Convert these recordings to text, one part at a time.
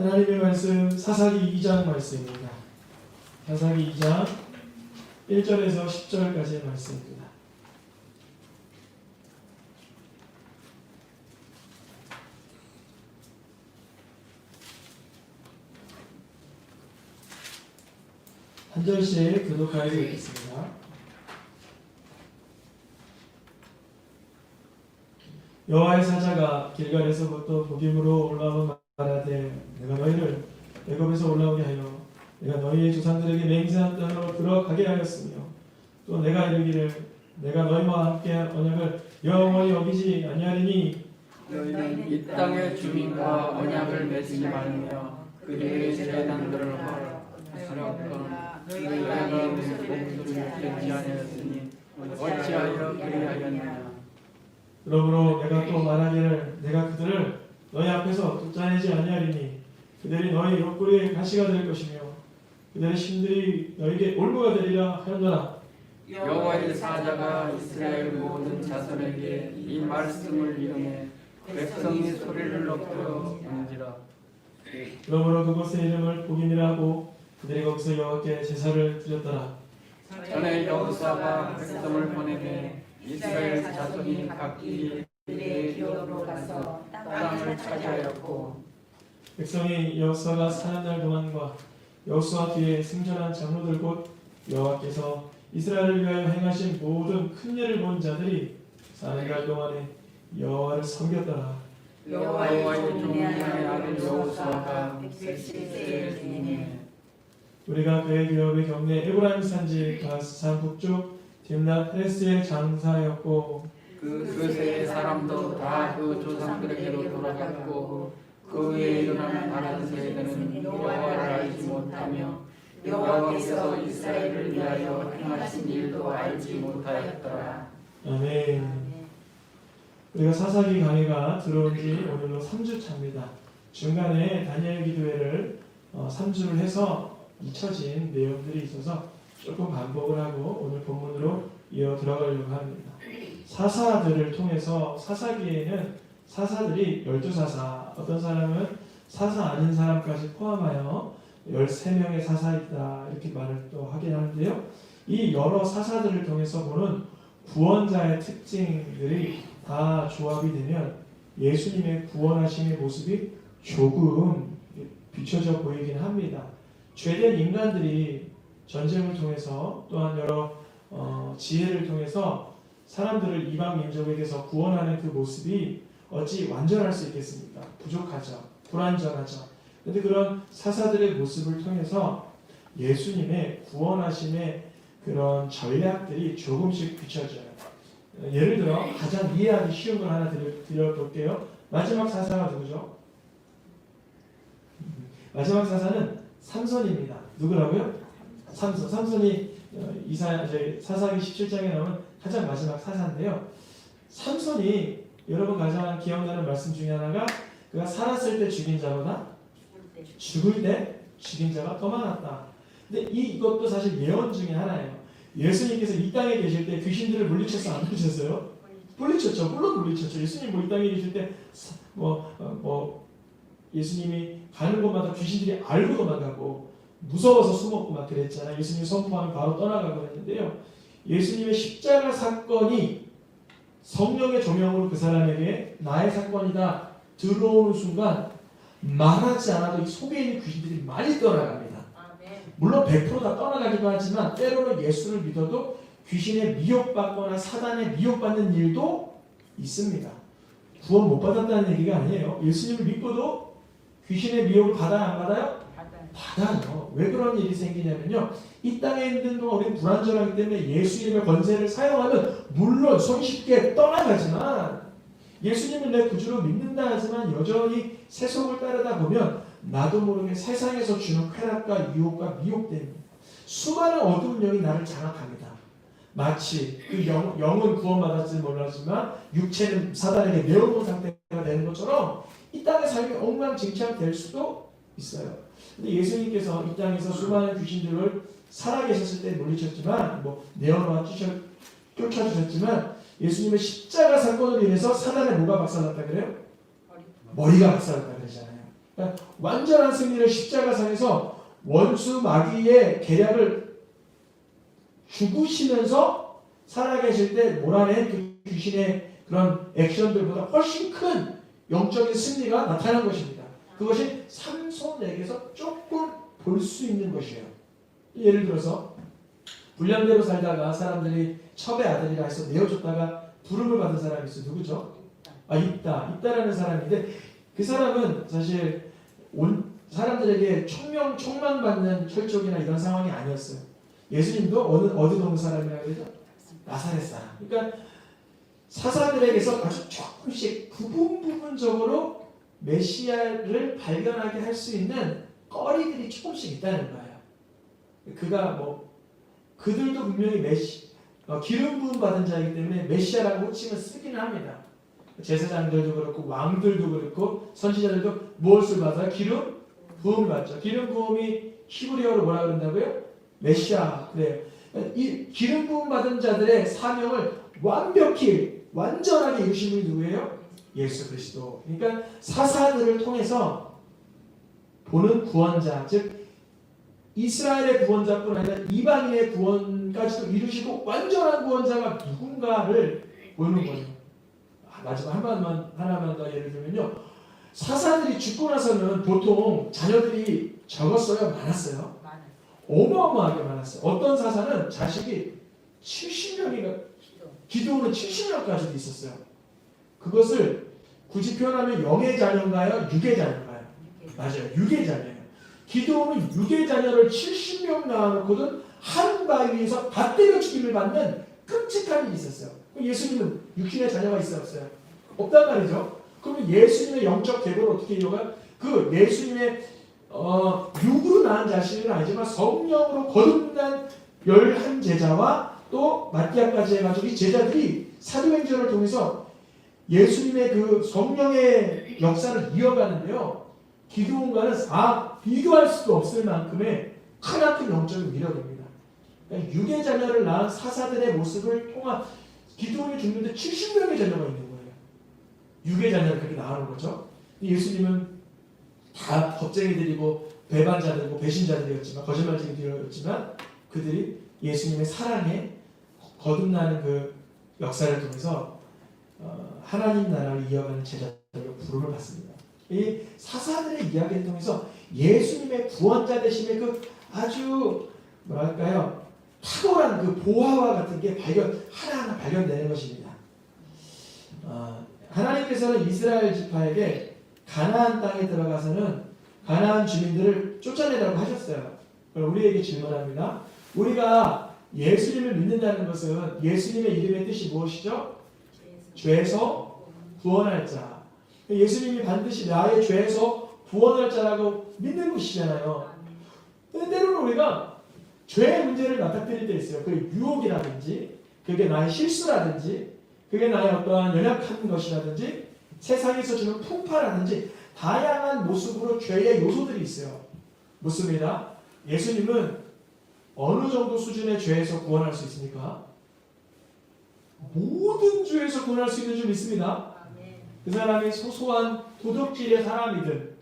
하나님의 말씀 사사기 2장 말씀입니다. 사사기 2장 1절에서 10절까지의 말씀입니다. 한 절씩 교독하여 읽겠습니다. 여호와의 사자가 길갈에서부터 보김으로 올라오면 말하되 내가 너희를 애굽에서 올라오게 하여 내가 너희의 조상들에게 맹세한 땅으로 들어가게 하였으며 또 내가 이르기를 내가 너희와 함께 한 언약을 영원히 어기지 아니하리니 너희는 이 땅의 주민과 언약을 맺지 말며 그들의 제단들을 하였거나 너희가 목소리를 듣지 아니하였으니 어찌하여 그리하였느냐. 그러므로 내가 또 말하기를 내가 그들을 너희 앞에서 쫓아내지 아니하리니 그들이 너희 옆구리에 가시가 될 것이며 그들의 신들이 너희에게 올무가 되리라 하였노라. 여호와의 사자가 이스라엘 모든 자손에게 이 말씀을 이름해 백성이 소리를 높여 부르지라. 그러므로 그곳의 이름을 보김이라 하고 그들이 거기서 여호와께 제사를 드렸더라. 전에 여호수아가 백성을 보내매 이스라엘 자손이 각기 그들의 기업으로 가서 땅을 차지하였고 백성이 여호수아가 사는 날 동안과 여호수아 뒤에 승전한 장로들 곧 여호와께서 이스라엘을 위하여 행하신 모든 큰 일을 본 자들이 사는 날 동안에 여호와를 섬겼더라. 여호와의 종의 아들 여호수아가 110세의 중에 우리가 그의 기업의 경내 에브라임 산지 가스산 북쪽 딥낫 헤레스의 장사였고 그 세의 사람도 다 그 조상들에게로 돌아갔고 그 위에 일어나는 다른 세대는 여호와를 알지 못하며 여호와께서 이스라엘을 위하여 행하신 일도 알지 못하였더라. 아멘. 우리가 사사기 강의가 들어온 지 오늘로 3주차입니다. 중간에 다니엘 기도회를 3주를 해서 잊혀진 내용들이 있어서 조금 반복을 하고 오늘 본문으로 이어 들어가려고 합니다. 사사들을 통해서 사사기에는 사사들이 12사사, 어떤 사람은 사사 아닌 사람까지 포함하여 13명의 사사이다 이렇게 말을 또 하긴 하는데요. 이 여러 사사들을 통해서 보는 구원자의 특징들이 다 조합이 되면 예수님의 구원하심의 모습이 조금 비춰져 보이긴 합니다. 죄된 인간들이 전쟁을 통해서 또한 여러 지혜를 통해서 사람들을 이방 민족에게서 구원하는 그 모습이 어찌 완전할 수 있겠습니까? 부족하죠. 불완전하죠. 그런데 그런 사사들의 모습을 통해서 예수님의 구원하심의 그런 전략들이 조금씩 비춰져요. 예를 들어 가장 이해하기 쉬운 걸 하나 드려볼게요. 마지막 사사가 누구죠? 마지막 사사는 삼손입니다. 누구라고요? 삼손. 삼손이 사사기 17장에 나오는 가장 마지막 사사인데요. 삼손이 여러분 가장 기억나는 말씀 중에 하나가 그가 살았을 때 죽인 자보다 죽을 때 죽인 자가 더 많았다. 근데 이것도 사실 예언 중에 하나예요. 예수님께서 이 땅에 계실 때 귀신들을 물리쳤어 안 물리쳤어요? 물리쳤죠. 물론 물리쳤죠. 예수님 이 땅에 계실 때 예수님이 가는 곳마다 귀신들이 알고 도망가고 무서워서 숨었고 막 그랬잖아요. 예수님 선포하면 바로 떠나가고 그랬는데요. 예수님의 십자가 사건이 성령의 조명으로 그 사람에게 나의 사건이다 들어오는 순간 말하지 않아도 이 속에 있는 귀신들이 많이 떠나갑니다. 물론 100%다 떠나가기도 하지만 때로는 예수를 믿어도 귀신에 미혹받거나 사단에 미혹받는 일도 있습니다. 구원 못 받았다는 얘기가 아니에요. 예수님을 믿고도 귀신의 미혹을 받아요? 안 받아요? 받아요. 왜 그런 일이 생기냐면요. 이 땅에 있는 동안 우리는 불완전하기 때문에 예수 이름의 권세를 사용하면 물론 손쉽게 떠나가지만 예수님을 내 구주로 믿는다 하지만 여전히 세속을 따르다 보면 나도 모르게 세상에서 주는 쾌락과 유혹과 미혹됩니다. 수많은 어두운 영이 나를 장악합니다. 마치 그 영은 구원받았지 몰랐지만 육체는 사단에게 매어놓은 상태가 되는 것처럼 이 땅의 삶이 엉망진창 될 수도 있어요. 근데 예수님께서 이 땅에서 수많은 귀신들을 살아계셨을 때 물리쳤지만 내어놓아 쫓아주셨지만 예수님의 십자가 사건으로 인해서 사단의 뭐가 박살났다 그래요? 머리가 박살났다 그러잖아요. 그러니까 완전한 승리를 십자가상에서 원수 마귀의 계략을 죽으시면서 살아계실 때 몰아낸 그 귀신의 그런 액션들보다 훨씬 큰 영적인 승리가 나타난 것입니다. 그것이 삼손에게서 조금 볼 수 있는 것이에요. 예를 들어서 불량대로 살다가 사람들이 첩의 아들이라 해서 내어줬다가 부름을 받은 사람이 있어요. 누구죠? 있다라는 사람인데 그 사람은 사실 사람들에게 총망받는 혈족이나 이런 상황이 아니었어요. 예수님도 어느 동네 사람이라고 그러죠? 나사렛 사람. 그러니까 사사들에게서 아주 조금씩 부분적으로 메시아를 발견하게 할 수 있는 거리들이 조금씩 있다는 거예요. 그들도 분명히 기름 부음 받은 자이기 때문에 메시아라고 호칭을 쓰기는 합니다. 제사장들도 그렇고 왕들도 그렇고 선지자들도 무엇을 받아요? 기름 부음을 받죠. 기름 부음이 히브리어로 뭐라 그런다고요? 메시아 그래요. 이 기름 부음 받은 자들의 사명을 완전하게 이루신 분이 누구예요? 예수 그리스도. 그러니까 사사들을 통해서 보는 구원자, 즉 이스라엘의 구원자뿐 아니라 이방인의 구원까지도 이루시고 완전한 구원자가 누군가를 보는 거예요. 마지막 하나만 더 예를 들면요. 사사들이 죽고 나서는 보통 자녀들이 적었어요? 많았어요? 어마어마하게 많았어요. 어떤 사사는 자식이 70명인가 기도는 70명까지도 있었어요. 그것을 굳이 표현하면 영의 자녀인가요? 육의 자녀인가요? 맞아요. 육의 자녀예요. 기도는 육의 자녀를 70명 낳아놓고는 한 바위에서 다 때려 죽임을 받는 끔찍한 일이 있었어요. 예수님은 육신의 자녀가 있었어요? 없단 말이죠. 그러면 예수님의 영적 계보를 어떻게 이어가요? 그 예수님의 육으로 낳은 자신은 아니지만 성령으로 거듭난 11제자와 또 마띠아까지 해가지고 이 제자들이 사도행전을 통해서 예수님의 그 성령의 역사를 이어가는데요. 기드온과는 비교할 수도 없을 만큼의 크나큰 영적인 위력입니다. 그러니까 육의 자녀를 낳은 사사들의 모습을 통한 기드온이 죽는데 70명의 자녀가 있는 거예요. 육의 자녀를 그렇게 낳은 거죠. 예수님은 다 겁쟁이들이고 배반자들이고 배신자들이었지만 거짓말쟁이들이었지만 그들이 예수님의 사랑에 거듭나는 그 역사를 통해서 하나님 나라를 이어가는 제자들로 부름을 받습니다. 이 사사들의 이야기를 통해서 예수님의 구원자 되심의 그 아주 뭐랄까요 탁월한 그 보화와 같은 게 하나하나 발견되는 것입니다. 하나님께서는 이스라엘 지파에게 가나안 땅에 들어가서는 가나안 주민들을 쫓아내라고 하셨어요. 그럼 우리에게 질문합니다. 우리가 예수님을 믿는다는 것은 예수님의 이름의 뜻이 무엇이죠? 죄에서 구원할 자. 예수님이 반드시 나의 죄에서 구원할 자라고 믿는 것이잖아요. 근데 때로는 우리가 죄의 문제를 맞닥뜨릴 때 있어요. 그게 유혹이라든지 그게 나의 실수라든지 그게 나의 어떠한 연약한 것이라든지 세상에서 주는 풍파라든지 다양한 모습으로 죄의 요소들이 있어요. 묻습니다. 예수님은 어느 정도 수준의 죄에서 구원할 수 있습니까? 모든 죄에서 구원할 수 있는 줄 믿습니다. 그 사람이 소소한 도둑질의 사람이든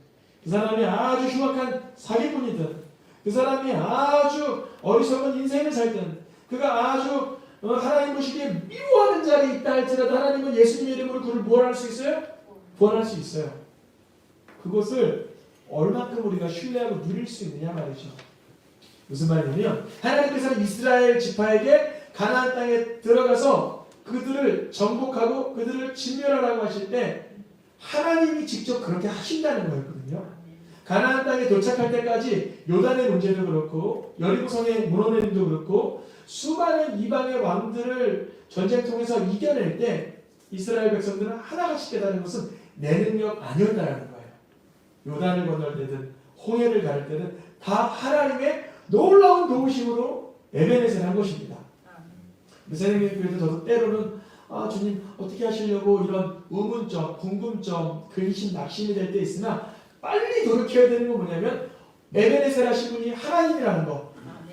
그 사람이 아주 흉악한 사기꾼이든 그 사람이 아주 어리석은 인생을 살든 그가 아주 하나님 보시기에 미워하는 자리에 있다 할지라도 하나님은 예수님의 이름으로 그를 구원할 수 있어요? 구원할 수 있어요. 그것을 얼마큼 우리가 신뢰하고 누릴 수 있느냐 말이죠. 무슨 말이냐면 하나님께서는 이스라엘 지파에게 가나안 땅에 들어가서 그들을 정복하고 그들을 진멸하라고 하실 때 하나님이 직접 그렇게 하신다는 거였거든요. 가나안 땅에 도착할 때까지 요단의 문제도 그렇고 여리고성의 무너짐도 그렇고 수많은 이방의 왕들을 전쟁 통해서 이겨낼 때 이스라엘 백성들은 하나같이 깨달은 것은 내 능력 아니었다라는 거예요. 요단을 건널 때든 홍해를 가를 때든 다 하나님의 놀라운 도우심으로 에베네셀을 한 것입니다. 선생님 그래도 저도 때로는 주님 어떻게 하시려고 이런 의문점, 궁금점, 근심, 낙심이 될 때 있으나 빨리 돌이켜야 되는 건 뭐냐면 에베네셀 하신 분이 하나님이라는 거.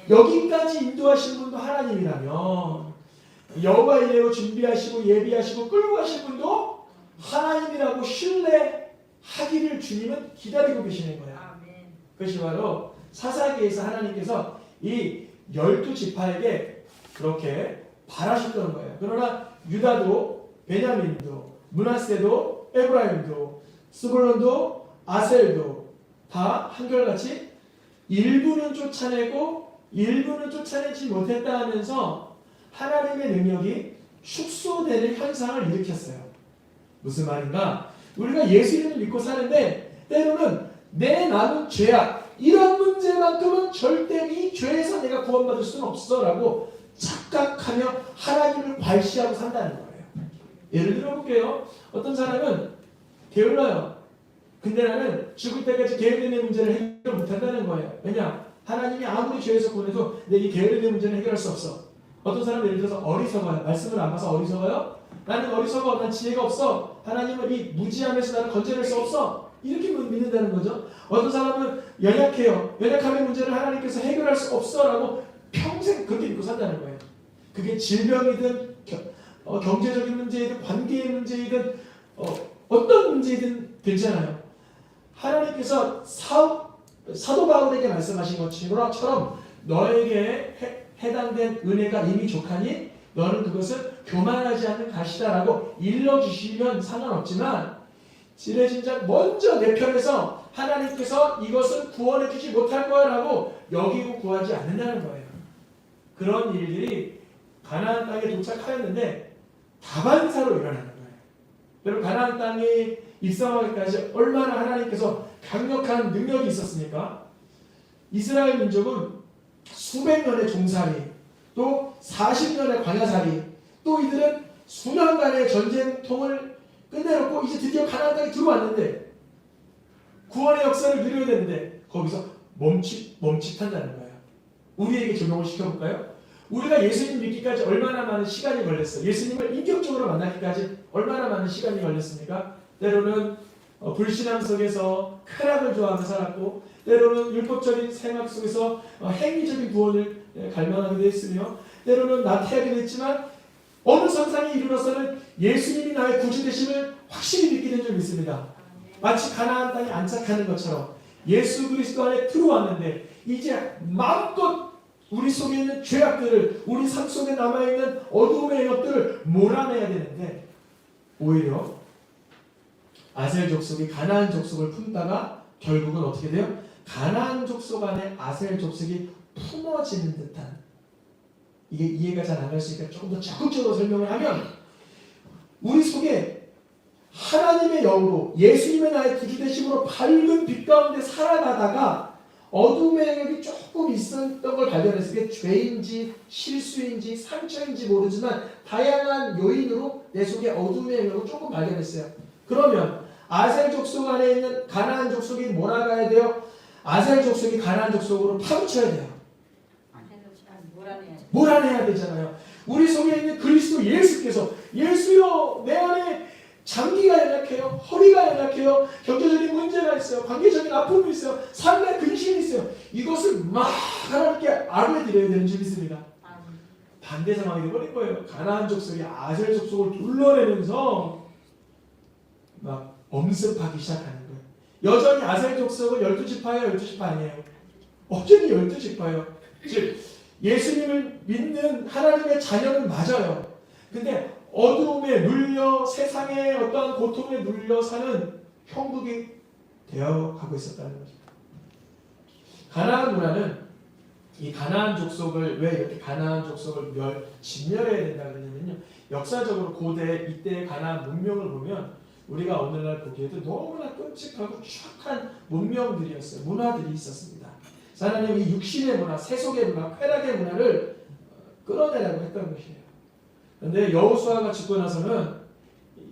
여기까지 인도하신 분도 하나님이라면 여호와 이레로 준비하시고 예비하시고 끌고 가신 분도 하나님이라고 신뢰 하기를 주님은 기다리고 계시는 거예요. 그것이 바로 사사기에서 하나님께서 이 12지파에게 그렇게 바라셨던 거예요. 그러나 유다도 베냐민도 므낫세도 에브라임도 스불론도 아셀도 다 한결같이 일부는 쫓아내고 일부는 쫓아내지 못했다 하면서 하나님의 능력이 축소되는 현상을 일으켰어요. 무슨 말인가? 우리가 예수님을 믿고 사는데 때로는 내 남은 죄악 이런 문제만큼은 절대 이 죄에서 내가 구원받을 수는 없어 라고 착각하며 하나님을 괄시하고 산다는 거예요. 예를 들어 볼게요. 어떤 사람은 게을러요. 근데 나는 죽을 때까지 게으름의 문제를 해결 못한다는 거예요. 왜냐? 하나님이 아무리 죄에서 구원해도 내 이 게으름의 문제는 해결할 수 없어. 어떤 사람은 예를 들어서 어리석어요. 말씀을 안 봐서 어리석어요. 나는 어리석어. 난 지혜가 없어. 하나님은 이 무지함에서 나를 건져낼 수 없어. 이렇게 믿는다는 거죠. 어떤 사람은 연약해요. 연약함의 문제를 하나님께서 해결할 수 없어 라고 평생 그렇게 믿고 산다는 거예요. 그게 질병이든 경제적인 문제이든 관계의 문제이든 어떤 문제이든 괜찮아요. 하나님께서 사도 바울에게 말씀하신 것처럼 너에게 해당된 은혜가 이미 족하니 너는 그것을 교만하지 않는 가시다라고 일러주시면 상관없지만 지레진작 먼저 내 편에서 하나님께서 이것을 구원해 주지 못할 거라고 여기고 구하지 않는다는 거예요. 그런 일들이 가나안 땅에 도착하였는데 다반사로 일어나는 거예요. 여러분 가나안 땅에 입성하기까지 얼마나 하나님께서 강력한 능력이 있었습니까? 이스라엘 민족은 수백 년의 종살이 또 40년의 광야살이 또 이들은 수년간의 전쟁통을 끝내놓고 이제 드디어 가나안 땅에 들어왔는데 구원의 역사를 누려야 되는데 거기서 멈칫한다는 거예요. 우리에게 적용을 시켜볼까요? 우리가 예수님 믿기까지 얼마나 많은 시간이 걸렸어요? 예수님을 인격적으로 만나기까지 얼마나 많은 시간이 걸렸습니까? 때로는 불신앙 속에서 쾌락을 좋아하며 살았고 때로는 율법적인 생활 속에서 행위적인 구원을 갈망하기도 했으며 때로는 나태하기도 했지만 어느 선상에 이르러서는 예수님이 나의 구주 되심을 확실히 믿게 된 적이 있습니다. 마치 가나안 땅에 안착하는 것처럼 예수 그리스도 안에 들어왔는데 이제 마음껏 우리 속에 있는 죄악들을 우리 삶 속에 남아있는 어두움의 영역들을 몰아내야 되는데 오히려 아셀 족속이 가나안 족속을 품다가 결국은 어떻게 돼요? 가나안 족속 안에 아셀 족속이 품어지는 듯한 이게 이해가 잘 안 갈 수 있으니까 조금 더 적극적으로 설명을 하면 우리 속에 하나님의 영으로 예수님의 나의 구주 되심으로 밝은 빛 가운데 살아가다가 어둠의 영역이 조금 있었던 걸 발견했을 때 죄인지 실수인지 상처인지 모르지만 다양한 요인으로 내 속에 어둠의 영역을 조금 발견했어요. 그러면 아셀 족속 안에 있는 가나안 족속이 몰아가야 돼요? 아셀 족속이 가나안 족속으로 파묻혀야 돼요? 몰아내야 되잖아요. 우리 속에 있는 그리스도 예수께서 예수여 내 안에 장기가 연약해요. 허리가 연약해요. 경제적인 문제가 있어요. 관계적인 아픔이 있어요. 삶의 근심이 있어요. 이것을 막 하나님께 아뢰드려야 되는 줄 믿습니다. 반대 상황이 되어버린 거예요. 가나안 족속이 아셀 족속을 둘러내면서 막 엄습하기 시작하는 거예요. 여전히 아셀 족속은 12지파예요? 12지파 아니에요? 여전히 12지파예요. 즉 예수님을 믿는 하나님의 자녀는 맞아요. 근데 어두움에 눌려 세상의 어떠한 고통에 눌려 사는 형국이 되어가고 있었다는 거죠. 가나안 문화는 이 가나안 족속을 왜 이렇게 가나안 족속을 진멸해야 된다 그러냐면요. 역사적으로 고대 이때의 가나안 문명을 보면 우리가 오늘날 보기에도 너무나 끔찍하고 추악한 문명들이었어요. 문화들이 있었습니다. 하나님이 육신의 문화, 세속의 문화, 쾌락의 문화를 끌어내라고 했던 것이에요. 그런데 여호수아가 죽고 나서는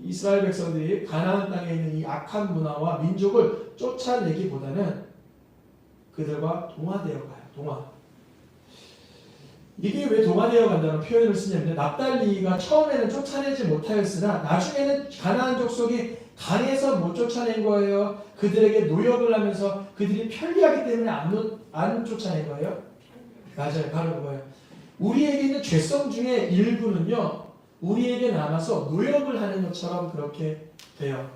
이스라엘 백성들이 가나안 땅에 있는 이 악한 문화와 민족을 쫓아내기보다는 그들과 동화되어 가요. 동화. 이게 왜 동화되어 간다는 표현을 쓰냐면 납달리가 처음에는 쫓아내지 못하였으나 나중에는 가나안 족속이 강해서 못 쫓아낸 거예요. 그들에게 노역을 하면서 그들이 편리하기 때문에 안 쫓아낸 거예요. 맞아요. 바로 그거예요. 우리에게 있는 죄성 중에 일부는요. 우리에게 남아서 노역을 하는 것처럼 그렇게 돼요.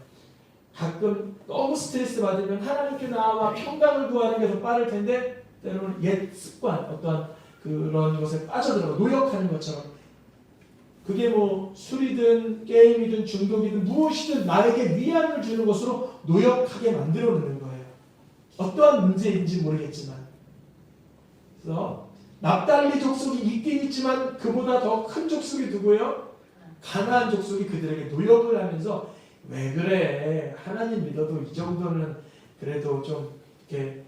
가끔 너무 스트레스 받으면 하나님께 나와 평강을 구하는 게 더 빠를 텐데 때로는 옛 습관 어떠한 그런 것에 빠져들어 노력하는 것처럼 그게 뭐 술이든 게임이든 중독이든 무엇이든 나에게 위안을 주는 것으로 노력하게 만들어 놓는 거예요. 어떠한 문제인지 모르겠지만 그래서 납달리 족속이 있긴 있지만 그보다 더 큰 족속이 누구예요? 가나안 족속이 그들에게 노력을 하면서 왜 그래 하나님 믿어도 이 정도는 그래도 좀 이렇게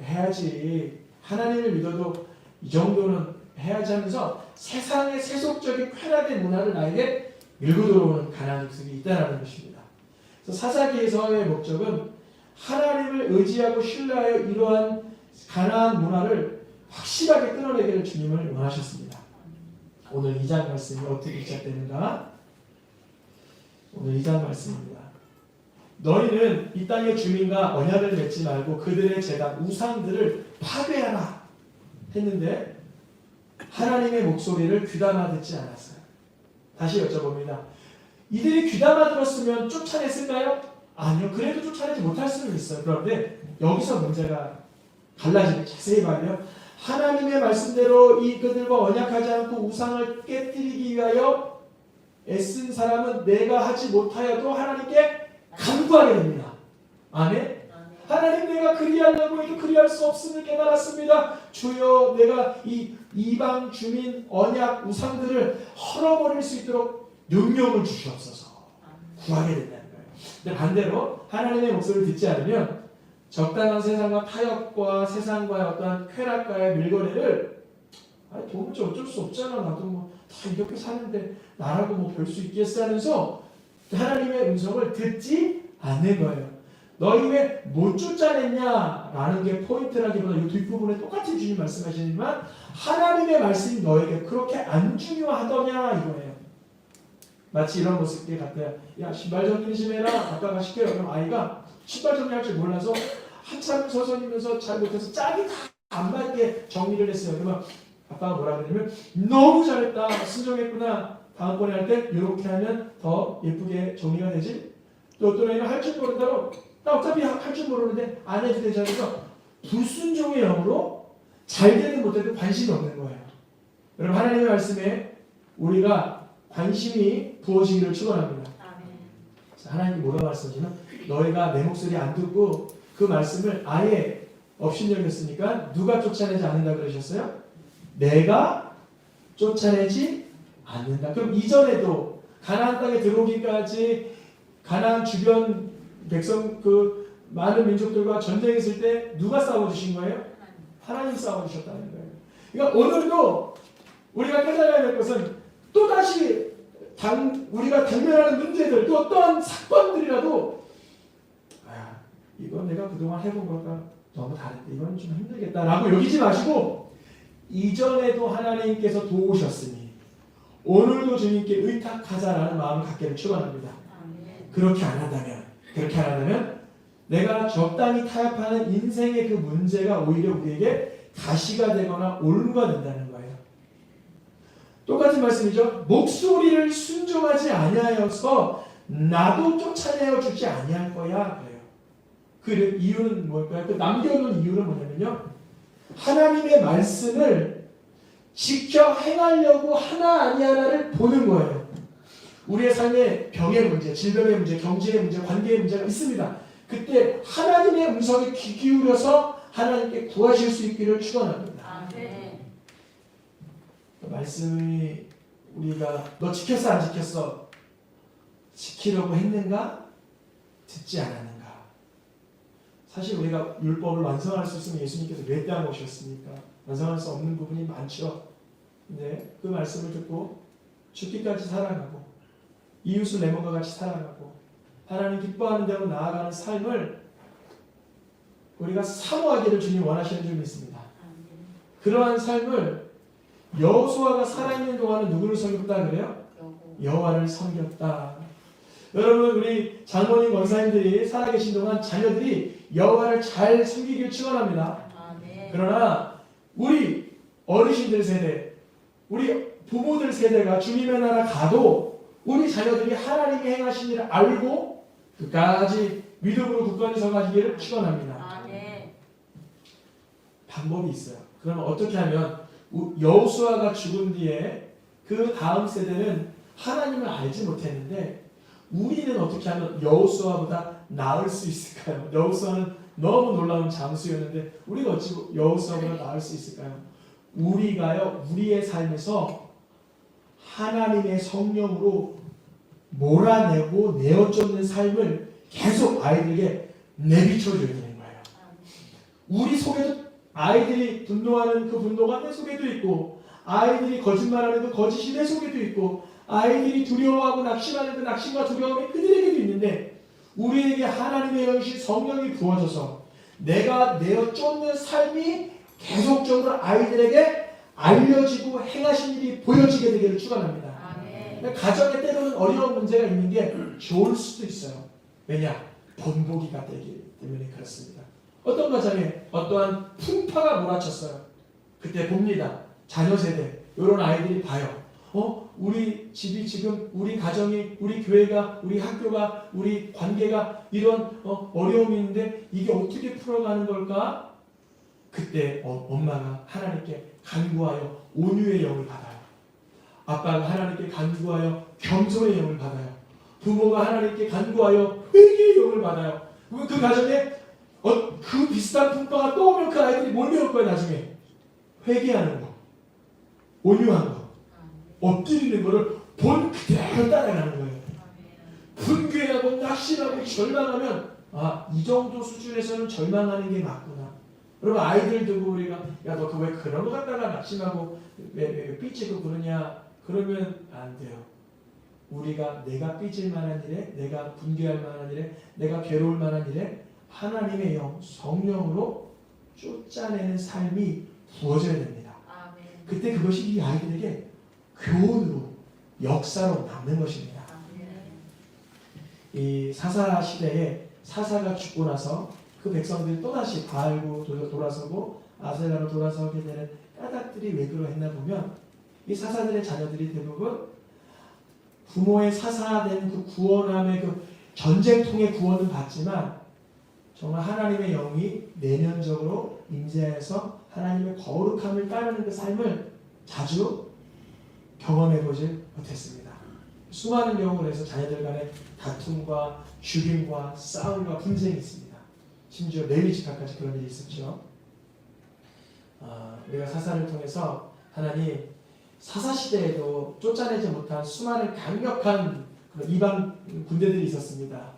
해야지 하나님을 믿어도 이 정도는 해야지 하면서 세상의 세속적인 쾌락의 문화를 나에게 밀고 들어오는 가나안 족속이 있다는 것입니다. 그래서 사사기에서의 목적은 하나님을 의지하고 신뢰하여 이러한 가나안 문화를 확실하게 끊어내기를 주님을 원하셨습니다. 오늘 2장 말씀이 어떻게 시작되는가? 오늘 2장 말씀입니다. 너희는 이 땅의 주민과 언약을 맺지 말고 그들의 제단 우상들을 파괴하라 했는데 하나님의 목소리를 귀담아 듣지 않았어요. 다시 여쭤봅니다. 이들이 귀담아 들었으면 쫓아냈을까요? 아니요. 그래도 쫓아내지 못할 수는 있어요. 그런데 여기서 문제가 갈라지고 자세히 봐요. 하나님의 말씀대로 이 그들과 언약하지 않고 우상을 깨뜨리기 위하여 애쓴 사람은 내가 하지 못하여도 하나님께 간구하게 됩니다. 아멘? 하나님 내가 그리하려고 해도 그리할 수 없음을 깨달았습니다. 주여 내가 이 이방 주민 언약 우상들을 헐어버릴 수 있도록 능력을 주시옵소서 구하게 된다는 거예요. 근데 반대로 하나님의 목소리를 듣지 않으면 적당한 세상과 타협과 세상과의 어떤 쾌락과의 밀거래를 도무지 어쩔 수 없잖아. 나도 뭐 다 이렇게 사는데 나라고 뭐 별 수 있겠어 하면서 하나님의 음성을 듣지 않는 거예요. 너희 왜 못 쫓아냈냐라는 게 포인트라기보다 이 뒷부분에 똑같이 주님 말씀하시지만 하나님의 말씀이 너에게 그렇게 안 중요하더냐 이거예요. 마치 이런 모습이 같아요. 야 신발 정리 좀 해라. 아빠가 시켜요. 그럼 아이가 신발 정리할 줄 몰라서 한참 서성이면서 잘 못해서 짝이 다 안 맞게 정리를 했어요. 그러면 아빠가 뭐라 그러냐면 너무 잘했다. 순종했구나. 다음번에 할 때 이렇게 하면 더 예쁘게 정리가 되지. 또 어떤 애는 할 줄 모른다고 나 어차피 할 줄 모르는데 안 해도 되지 않아서 불순종의 영으로 잘 되든 못되든 관심이 없는 거예요. 여러분 하나님의 말씀에 우리가 관심이 부어지기를 축원합니다. 하나님이 뭐라고 말씀하시면 너희가 내 목소리 안 듣고 그 말씀을 아예 업신여겼으니까 누가 쫓아내지 않는다 그러셨어요? 내가 쫓아내지 않는다. 그럼 이전에도 가나안 땅에 들어오기까지 가나안 주변 백성 그 많은 민족들과 전쟁했을 때 누가 싸워주신 거예요? 하나님 싸워주셨다는 거예요. 그러니까 오늘도 우리가 깨달아야 될 것은 또다시 우리가 당면하는 문제들 또 어떠한 사건들이라도 이건 내가 그동안 해본 것과 너무 다른데 이건 좀 힘들겠다라고 여기지 마시고 이전에도 하나님께서 도우셨으니 오늘도 주님께 의탁하자라는 마음을 갖기를 축원합니다. 그렇게 안 한다면 내가 적당히 타협하는 인생의 그 문제가 오히려 우리에게 가시가 되거나 올무가 된다는 거예요. 똑같은 말씀이죠. 목소리를 순종하지 아니하여서 나도 쫓아내어 주지 아니할 거야. 그래요. 그 이유는 뭘까요? 그 남겨놓은 이유는 뭐냐면요. 하나님의 말씀을 지켜 행하려고 하나 아니 하나를 보는 거예요. 우리의 삶에 병의 문제, 질병의 문제, 경제의 문제, 관계의 문제가 있습니다. 그때 하나님의 음성에 귀 기울여서 하나님께 구하실 수 있기를 축원합니다. 말씀이 우리가 너 지켰어 안 지켰어? 지키려고 했는가? 듣지 않았는가? 사실 우리가 율법을 완성할 수 있으면 예수님께서 왜 땅에 오셨습니까? 완성할 수 없는 부분이 많죠. 근데 그 말씀을 듣고 죽기까지 살아가고 이웃을 내 몸과 같이 살아가고 하나님 기뻐하는 대로 나아가는 삶을 우리가 사모하기를 주님 원하시는 줄 믿습니다. 그러한 삶을 여호수아가 살아있는 동안은 누구를 섬겼다 그래요? 여호와를 섬겼다. 여러분 우리 장로님 권사님들이 살아계신 동안 자녀들이 여호와를 잘 섬기길 축원합니다. 그러나 우리 어르신들 세대, 우리 부모들 세대가 주님의 나라 가도 우리 자녀들이 하나님이 행하신 일을 알고 끝까지 믿음으로 굳건히 서가기를 축원합니다. 아멘. 방법이 있어요. 그러면 어떻게 하면 여호수아가 죽은 뒤에 그 다음 세대는 하나님을 알지 못했는데 우리는 어떻게 하면 여호수아보다 나을 수 있을까요? 여호수아는 너무 놀라운 장수였는데 우리가 어찌 여호수아보다 나을 수 있을까요? 우리가요, 우리의 삶에서 하나님의 성령으로 몰아내고 내어쫓는 삶을 계속 아이들에게 내비쳐줘야 되는 거예요. 우리 속에도 아이들이 분노하는 그 분노가 내 속에도 있고, 아이들이 거짓말하는 그 거짓이 내 속에도 있고, 아이들이 두려워하고 낙심하는 그 낙심과 두려움이 그들에게도 있는데, 우리에게 하나님의 영이신 성령이 부어져서 내가 내어 쫓는 삶이 계속적으로 아이들에게 알려지고 행하신 일이 보여지게 되기를 축원합니다. 아멘. 가정에 때로는 어려운 문제가 있는 게 좋을 수도 있어요. 왜냐? 본보기가 되기 때문에 그렇습니다. 어떤 가정에 어떠한 풍파가 몰아쳤어요. 그때 봅니다. 자녀 세대 이런 아이들이 봐요. 우리 집이 지금, 우리 가정이, 우리 교회가, 우리 학교가, 우리 관계가 이런 어려움이 있는데 이게 어떻게 풀어가는 걸까? 그때 엄마가 하나님께 간구하여 온유의 영을 받아요. 아빠가 하나님께 간구하여 겸손의 영을 받아요. 부모가 하나님께 간구하여 회개의 영을 받아요. 그 가정에 그 비슷한 풍파가 또 오면 그 아이들이 뭘 배울 거예요? 나중에 회개하는 거, 온유한 거, 엎드리는 거를 본 그대로 따라가는 거예요. 분괴하고 낙심하고 절망하면 이 정도 수준에서는 절망하는 게 맞구나. 여러분 아이들 두고 우리가 야 너 그 왜 그런 거 갖다가 낙심하고 왜 삐지고 그러냐 그러면 안 돼요. 우리가 내가 삐질 만한 일에, 내가 분개할 만한 일에, 내가 괴로울 만한 일에 하나님의 영, 성령으로 쫓아내는 삶이 부어져야 됩니다. 아멘. 그때 그것이 이 아이들에게 교훈으로, 역사로 남는 것입니다. 아멘. 이 사사 시대에 사사가 죽고 나서 그 백성들이 또다시 바알로 돌아서고 아세라로 돌아서게 되는 까닭들이 왜 그러했나 보면 이 사사들의 자녀들이 대부분 부모의 사사된 그 구원함의 그 전쟁통의 구원은 받지만 정말 하나님의 영이 내면적으로 임재해서 하나님의 거룩함을 따르는 그 삶을 자주 경험해보지 못했습니다. 수많은 경우를 해서 자녀들 간의 다툼과 죽임과 싸움과 분쟁이 있습니다. 심지어 레위 지파까지 그런 일이 있었죠. 우리가 사사를 통해서 하나님 사사시대에도 쫓아내지 못한 수많은 강력한 이방 군대들이 있었습니다.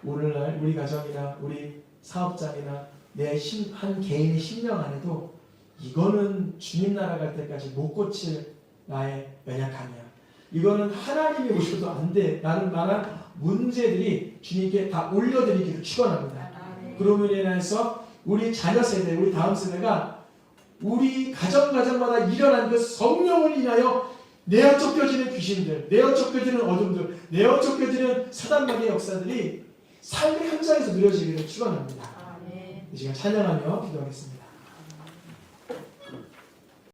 오늘날 우리 가정이나 우리 사업장이나 내 한 개인의 심령 안에도 이거는 주님 나라 갈 때까지 못 고칠 나의 연약함이야. 이거는 하나님이 오셔도 안 돼. 라는 말한 문제들이 주님께 다 올려드리기를 축원합니다. 그러므로 인해서 우리 자녀 세대, 우리 다음 세대가 우리 가정마다 일어난 그 성령을 인하여 내어 쫓겨지는 귀신들, 내어 쫓겨지는 어둠들, 내어 쫓겨지는 사단마귀의 역사들이 삶의 현장에서 누려지기를 축원합니다. 이 시간 찬양하며 기도하겠습니다.